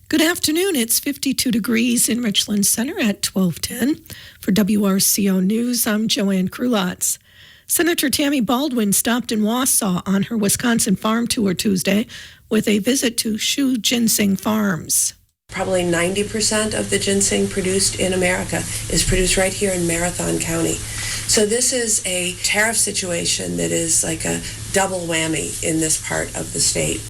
Good afternoon. It's 52 degrees in Richland Center at 12:10. For WRCO News, I'm Joanne Krulotz. Senator Tammy Baldwin stopped in Wausau on her Wisconsin farm tour Tuesday with a visit to Shu Ginseng Farms. Probably 90% of the ginseng produced in America is produced right here in Marathon County. So this is a tariff situation that is like a double whammy in this part of the state.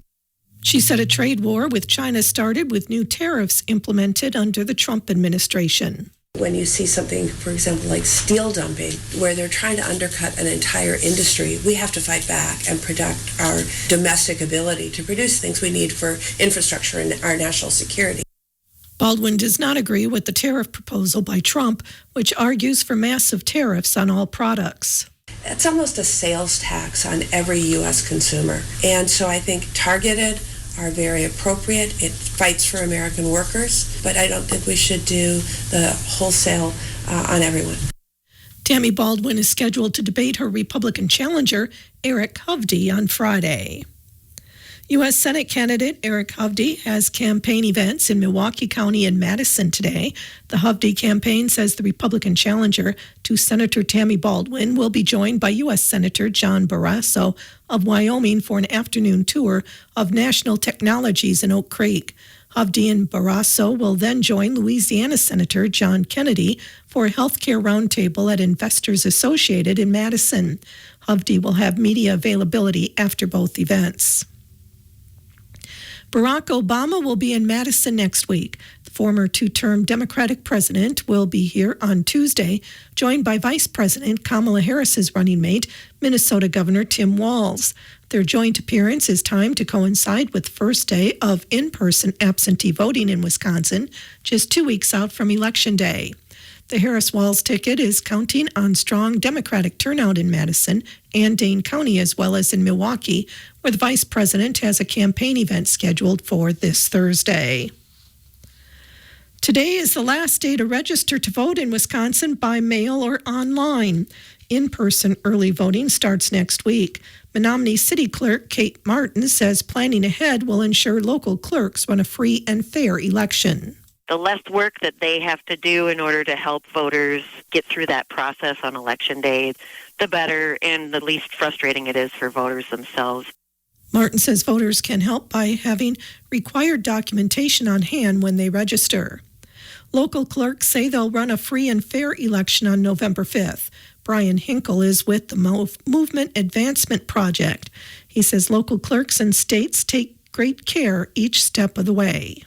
She said a trade war with China started with new tariffs implemented under the Trump administration. When you see something, for example, like steel dumping, where they're trying to undercut an entire industry, we have to fight back and protect our domestic ability to produce things we need for infrastructure and our national security. Baldwin does not agree with the tariff proposal by Trump, which argues for massive tariffs on all products. It's almost a sales tax on every U.S. consumer. And so I think targeted are very appropriate. It fights for American workers, but I don't think we should do the wholesale on everyone. Tammy Baldwin is scheduled to debate her Republican challenger, Eric Hovde, on Friday. U.S. Senate candidate Eric Hovde has campaign events in Milwaukee County and Madison today. The Hovde campaign says the Republican challenger to Senator Tammy Baldwin will be joined by U.S. Senator John Barrasso of Wyoming for an afternoon tour of national technologies in Oak Creek. Hovde and Barrasso will then join Louisiana Senator John Kennedy for a healthcare roundtable at Investors Associated in Madison. Hovde will have media availability after both events. Barack Obama will be in Madison next week. The former two-term Democratic president will be here on Tuesday, joined by Vice President Kamala Harris's running mate, Minnesota Governor Tim Walz. Their joint appearance is timed to coincide with the first day of in-person absentee voting in Wisconsin, just 2 weeks out from Election Day. The Harris-Walz ticket is counting on strong Democratic turnout in Madison and Dane County, as well as in Milwaukee, where the vice president has a campaign event scheduled for this Thursday. Today is the last day to register to vote in Wisconsin by mail or online. In-person early voting starts next week. Menominee City Clerk Kate Martin says planning ahead will ensure local clerks run a free and fair election. The less work that they have to do in order to help voters get through that process on Election Day, the better and the least frustrating it is for voters themselves. Martin says voters can help by having required documentation on hand when they register. Local clerks say they'll run a free and fair election on November 5th. Brian Hinkle is with the Movement Advancement Project. He says local clerks and states take great care each step of the way.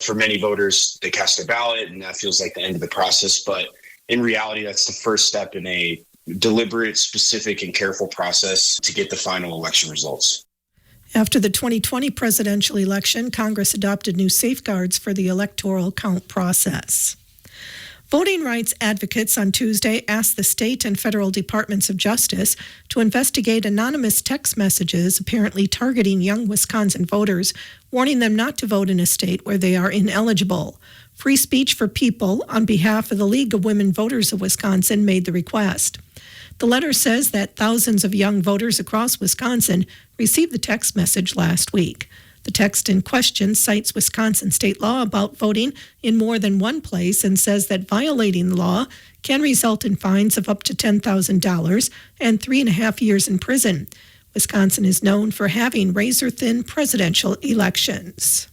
For many voters, they cast their ballot, and that feels like the end of the process. But in reality, that's the first step in a deliberate, specific, and careful process to get the final election results. After the 2020 presidential election, Congress adopted new safeguards for the electoral count process. Voting rights advocates on Tuesday asked the state and federal departments of justice to investigate anonymous text messages apparently targeting young Wisconsin voters, warning them not to vote in a state where they are ineligible. Free Speech for People, on behalf of the League of Women Voters of Wisconsin, made the request. The letter says that thousands of young voters across Wisconsin received the text message last week. The text in question cites Wisconsin state law about voting in more than one place and says that violating the law can result in fines of up to $10,000 and 3.5 years in prison. Wisconsin is known for having razor-thin presidential elections.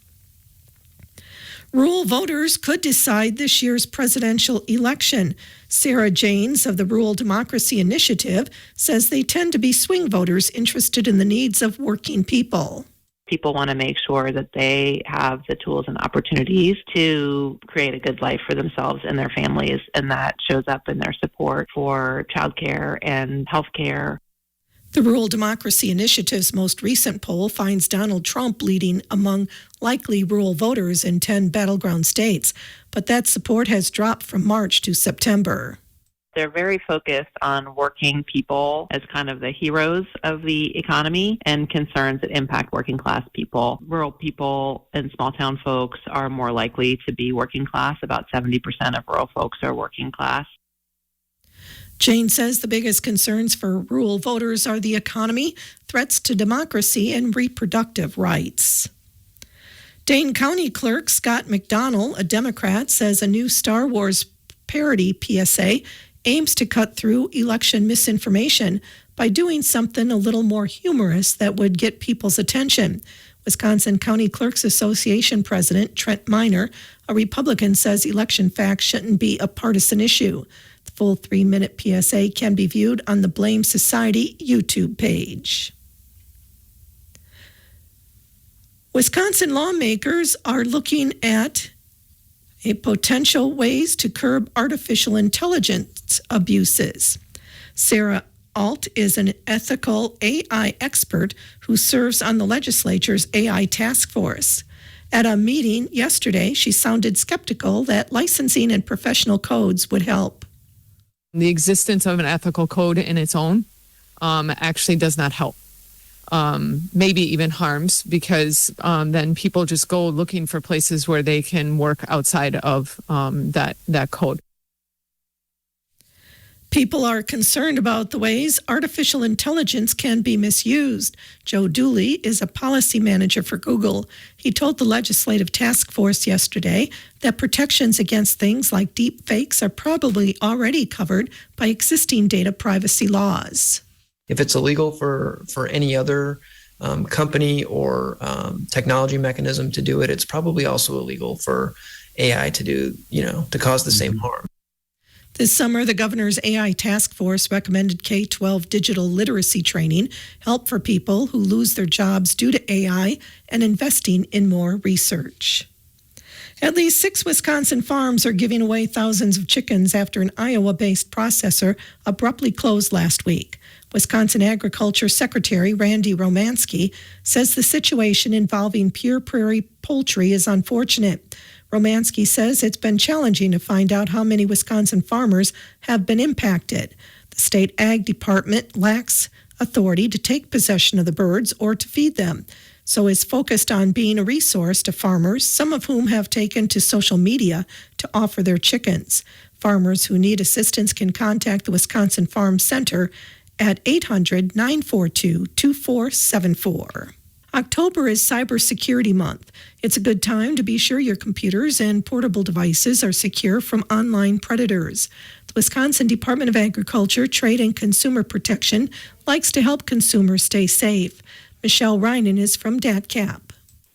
Rural voters could decide this year's presidential election. Sarah Janes of the Rural Democracy Initiative says they tend to be swing voters interested in the needs of working people. People want to make sure that they have the tools and opportunities to create a good life for themselves and their families, and that shows up in their support for childcare and healthcare. The Rural Democracy Initiative's most recent poll finds Donald Trump leading among likely rural voters in 10 battleground states, but that support has dropped from March to September. They're very focused on working people as kind of the heroes of the economy and concerns that impact working class people. Rural people and small town folks are more likely to be working class. About 70% of rural folks are working class. Jane says the biggest concerns for rural voters are the economy, threats to democracy, and reproductive rights. Dane County Clerk Scott McDonnell, a Democrat, says a new Star Wars parody PSA aims to cut through election misinformation by doing something a little more humorous that would get people's attention. Wisconsin County Clerks Association President Trent Miner, a Republican, says election facts shouldn't be a partisan issue. The full 3-minute PSA can be viewed on the Blame Society YouTube page. Wisconsin lawmakers are looking at potential ways to curb artificial intelligence abuses. Sarah Alt is an ethical AI expert who serves on the legislature's AI task force. At a meeting yesterday, she sounded skeptical that licensing and professional codes would help. The existence of an ethical code in its own actually does not help. Maybe even harms, because then people just go looking for places where they can work outside of that code. People are concerned about the ways artificial intelligence can be misused. Joe Dooley is a policy manager for Google. He told the Legislative Task Force yesterday that protections against things like deep fakes are probably already covered by existing data privacy laws. If it's illegal for any other company or technology mechanism to do it, it's probably also illegal for AI to do, to cause the same harm. This summer, the governor's AI task force recommended K-12 digital literacy training, help for people who lose their jobs due to AI, and investing in more research. At least 6 Wisconsin farms are giving away thousands of chickens after an Iowa-based processor abruptly closed last week. Wisconsin Agriculture Secretary Randy Romanski says the situation involving Pure Prairie Poultry is unfortunate. Romanski says it's been challenging to find out how many Wisconsin farmers have been impacted. The state ag department lacks authority to take possession of the birds or to feed them, so is focused on being a resource to farmers, some of whom have taken to social media to offer their chickens. Farmers who need assistance can contact the Wisconsin Farm Center at 800-942-2474. October is Cybersecurity Month. It's a good time to be sure your computers and portable devices are secure from online predators. The Wisconsin Department of Agriculture, Trade and Consumer Protection likes to help consumers stay safe. Michelle Reinen is from DATCAP.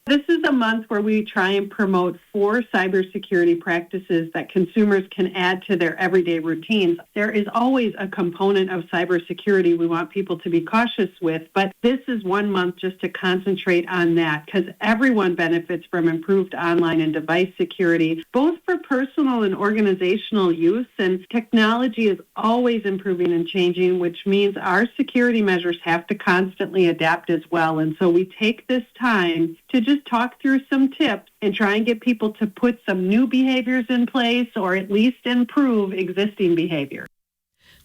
This is a month where we try and promote 4 cybersecurity practices that consumers can add to their everyday routines. There is always a component of cybersecurity we want people to be cautious with, but this is one month just to concentrate on that, because everyone benefits from improved online and device security, both for personal and organizational use, and technology is always improving and changing, which means our security measures have to constantly adapt as well. And so we take this time to just talk through some tips and try and get people to put some new behaviors in place or at least improve existing behavior.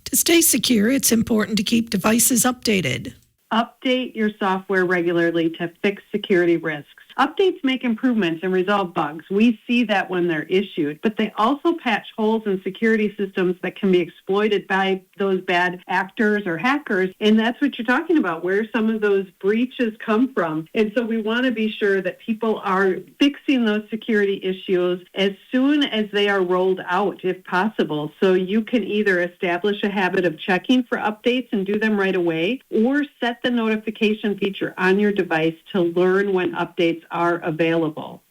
To stay secure, it's important to keep devices updated. Update your software regularly to fix security risks. Updates make improvements and resolve bugs. We see that when they're issued, but they also patch holes in security systems that can be exploited by those bad actors or hackers. And that's what you're talking about, where some of those breaches come from. And so we want to be sure that people are fixing those security issues as soon as they are rolled out, if possible. So you can either establish a habit of checking for updates and do them right away, or set the notification feature on your device to learn when updates are available.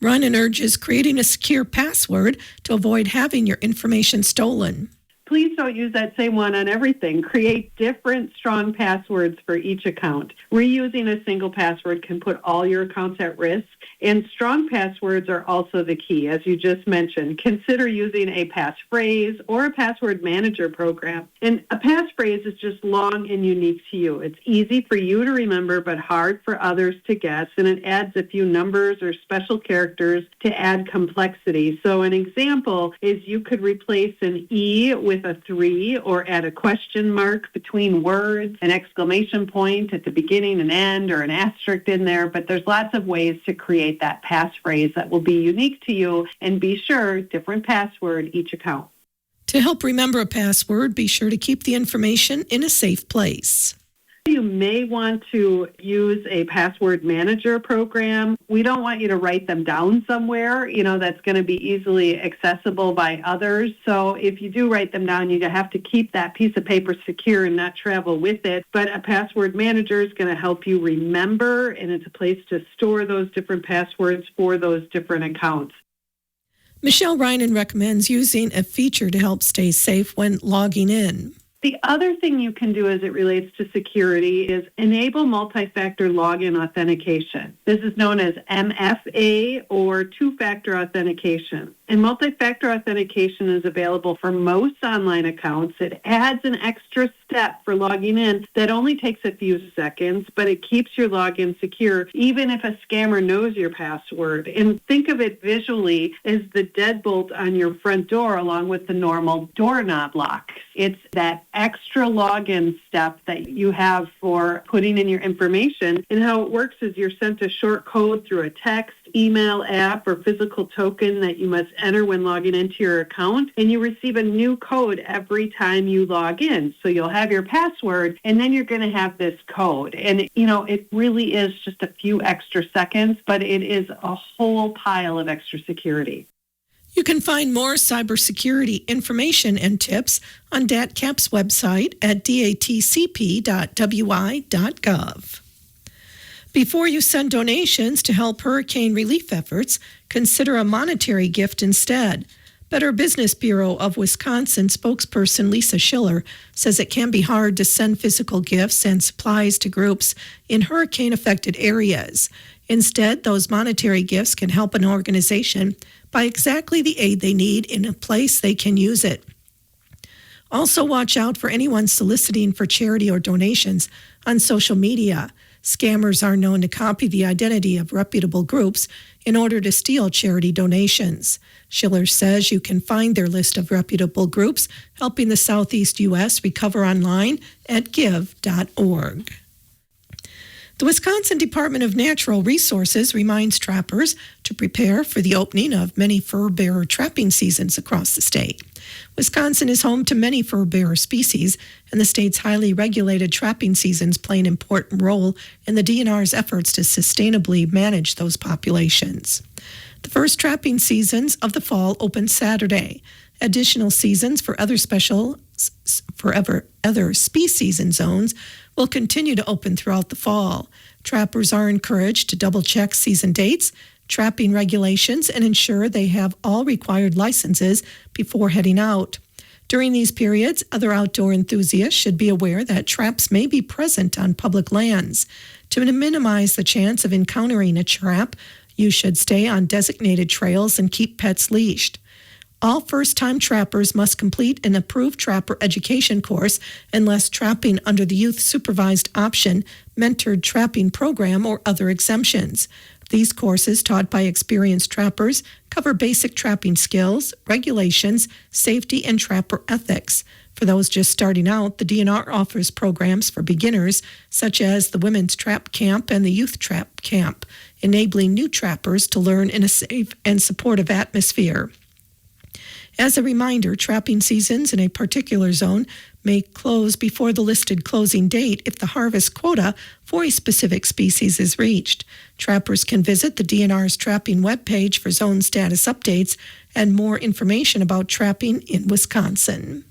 Reinen urges creating a secure password to avoid having your information stolen. Please don't use that same one on everything. Create different strong passwords for each account. Reusing a single password can put all your accounts at risk, and strong passwords are also the key. As you just mentioned, consider using a passphrase or a password manager program. And a passphrase is just long and unique to you. It's easy for you to remember, but hard for others to guess, and it adds a few numbers or special characters to add complexity. So an example is you could replace an E with a 3 or add a question mark between words, an exclamation point at the beginning and end, or an asterisk in there. But there's lots of ways to create that passphrase that will be unique to you, and be sure, different password each account. To help remember a password, be sure to keep the information in a safe place. You may want to use a password manager program. We don't want you to write them down somewhere, that's going to be easily accessible by others. So if you do write them down, you have to keep that piece of paper secure and not travel with it. But a password manager is going to help you remember, and it's a place to store those different passwords for those different accounts. Michelle Reinen recommends using a feature to help stay safe when logging in. The other thing you can do as it relates to security is enable multi-factor login authentication. This is known as MFA or two-factor authentication. And multi-factor authentication is available for most online accounts. It adds an extra step for logging in that only takes a few seconds, but it keeps your login secure even if a scammer knows your password. And think of it visually as the deadbolt on your front door along with the normal doorknob lock. It's that extra login step that you have for putting in your information. And how it works is you're sent a short code through a text, email, app, or physical token that you must enter when logging into your account. And you receive a new code every time you log in. So you'll have your password, and then you're going to have this code. And, it really is just a few extra seconds, but it is a whole pile of extra security. You can find more cybersecurity information and tips on DATCAP's website at datcp.wi.gov. Before you send donations to help hurricane relief efforts, consider a monetary gift instead. Better Business Bureau of Wisconsin spokesperson Lisa Schiller says it can be hard to send physical gifts and supplies to groups in hurricane-affected areas. Instead, those monetary gifts can help an organization buy exactly the aid they need in a place they can use it. Also, watch out for anyone soliciting for charity or donations on social media. Scammers are known to copy the identity of reputable groups in order to steal charity donations. Schiller says you can find their list of reputable groups helping the Southeast U.S. recover online at give.org. The Wisconsin Department of Natural Resources reminds trappers to prepare for the opening of many fur-bearer trapping seasons across the state. Wisconsin is home to many fur-bearer species, and the state's highly regulated trapping seasons play an important role in the DNR's efforts to sustainably manage those populations. The first trapping seasons of the fall open Saturday. Additional seasons for other species and zones will continue to open throughout the fall. Trappers are encouraged to double-check season dates, trapping regulations, and ensure they have all required licenses before heading out. During these periods, other outdoor enthusiasts should be aware that traps may be present on public lands. To minimize the chance of encountering a trap, you should stay on designated trails and keep pets leashed. All first-time trappers must complete an approved trapper education course unless trapping under the Youth Supervised Option Mentored Trapping Program or other exemptions. These courses, taught by experienced trappers, cover basic trapping skills, regulations, safety, and trapper ethics. For those just starting out, the DNR offers programs for beginners, such as the Women's Trap Camp and the Youth Trap Camp, enabling new trappers to learn in a safe and supportive atmosphere. As a reminder, trapping seasons in a particular zone may close before the listed closing date if the harvest quota for a specific species is reached. Trappers can visit the DNR's trapping webpage for zone status updates and more information about trapping in Wisconsin.